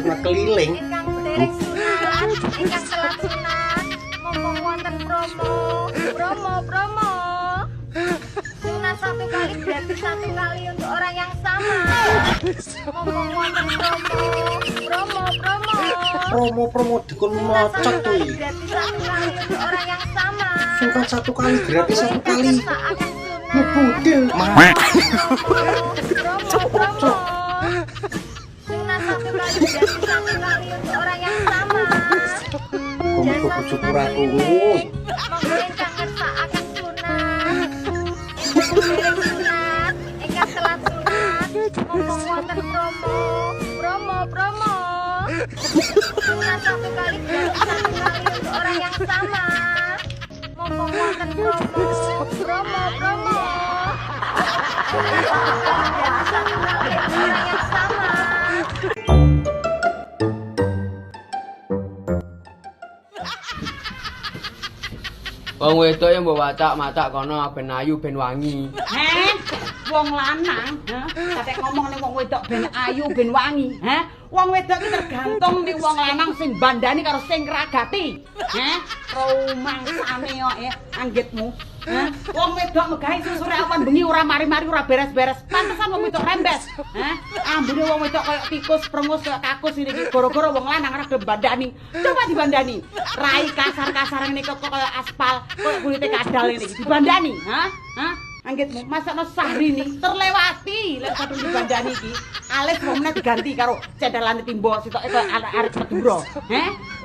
sunat keliling. Ingkang derek sunat, ingkang telat sunat, mumpung wonten promo. Sunat 1 kali gratis 1 kali untuk orang yang sama. Mumpung wonten promo. Promo dikon Sunat 1 mocot kali tuh. gratis 1 kali untuk orang yang sama. Sunat 1 kali gratis 1 kali. Akan sunat. Budel. Promo. Sunat 1 kali gratis 1 kali untuk orang yang sama. Kok bojoku ra kuwi. Monggo ingkang ngersakaken sunat. Ingkang derek sunat, ingkang telat sunat, mumpung wonten promo. Sunat 1 kali gratis 1 kali untuk orang yang sama. Mumpung wonten promo. Sunat 1 kali gratis 1 kali untuk orang yang sama. Wong wedok yang mbok watak-matak kono ben ayu ben wangi. Wong lanang, kate ngomong ning wong wedok ben ayu ben wangi, Wong wedok iki tergantung ning wong lanang sing bandani karo sing ngragati. Romangsane yo anggitmu. Wong wedok megahi susure awan bengi ora mari-mari ora beres-beres. Pantesan wong wedok rembes. Ambune wong wedok koyo tikus, prengus koyo kakus iki gara-gara wong lanang ora gelem bandani. Coba dibandani. Rai kasar-kasar ngene kok koyo aspal, koyo kulite kadal ngene iki dibandani, Anggitmu masakno Syahrini terlewati lek kadung dibandani iki. Alis momene diganti karo centelane timbo sitoke koyo arek Madura.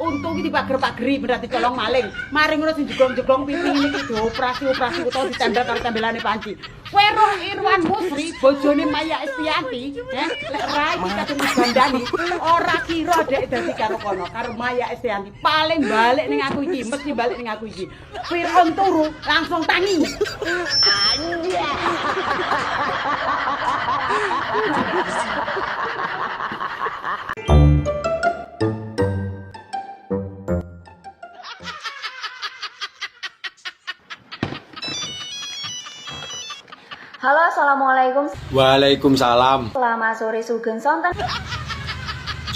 Untung iki dipager-pageri bener dicolong maling. Mari ngono sing jeglong-jeglong pipi ngene iki dioperasi-operasi utawa ditembel karo tembelane panci. Kowe roh Irwan Musri bojone Maya Estianti, lek rai iki kadung dibandani ora kira dek dadi karo kono karo Maya Estianti. Paling balik ning aku iki, mesti balik ning aku iki. Fir'aun turu langsung tangi. Halo, assalamualaikum. Waalaikumsalam. Selamat sore Sugeng Sonten.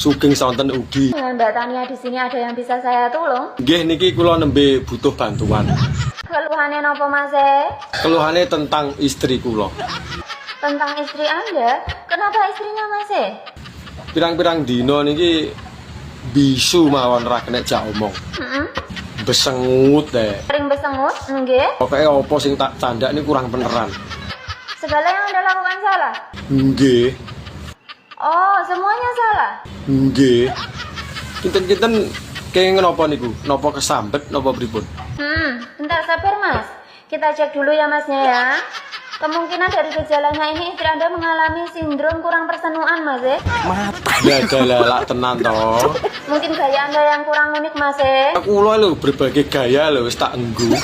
Sugeng sonten ugi. Dengan Mbak Tania di sini ada yang bisa saya tolong? Nggih niki kula nembe butuh bantuan. Keluhannya nopo Mas? Keluhane tentang istri kula. Tentang istri Anda? Kenapa istrinya Mas? Pirang-pirang dina niki bisu mawon ra kena jak omong. Besengut deh. Sering besengut? Nggih. Pokoke apa sing tak candak ini kurang beneran. Segala yang Anda lakukan salah? Nggih. Oh, semuanya salah? Nggih. Kinten-kinten kenging napa niku? Napa kesambet napa pripun? Bentar sabar Mas. Kita cek dulu ya Masnya ya. Kemungkinan dari gejalanya ini istri Anda mengalami sindrom kurang persenuan Mas. Ya dalalak tenan to. Mungkin gaya Anda yang kurang unik Mas. Kula lho berbagai gaya lho wis tak enggu.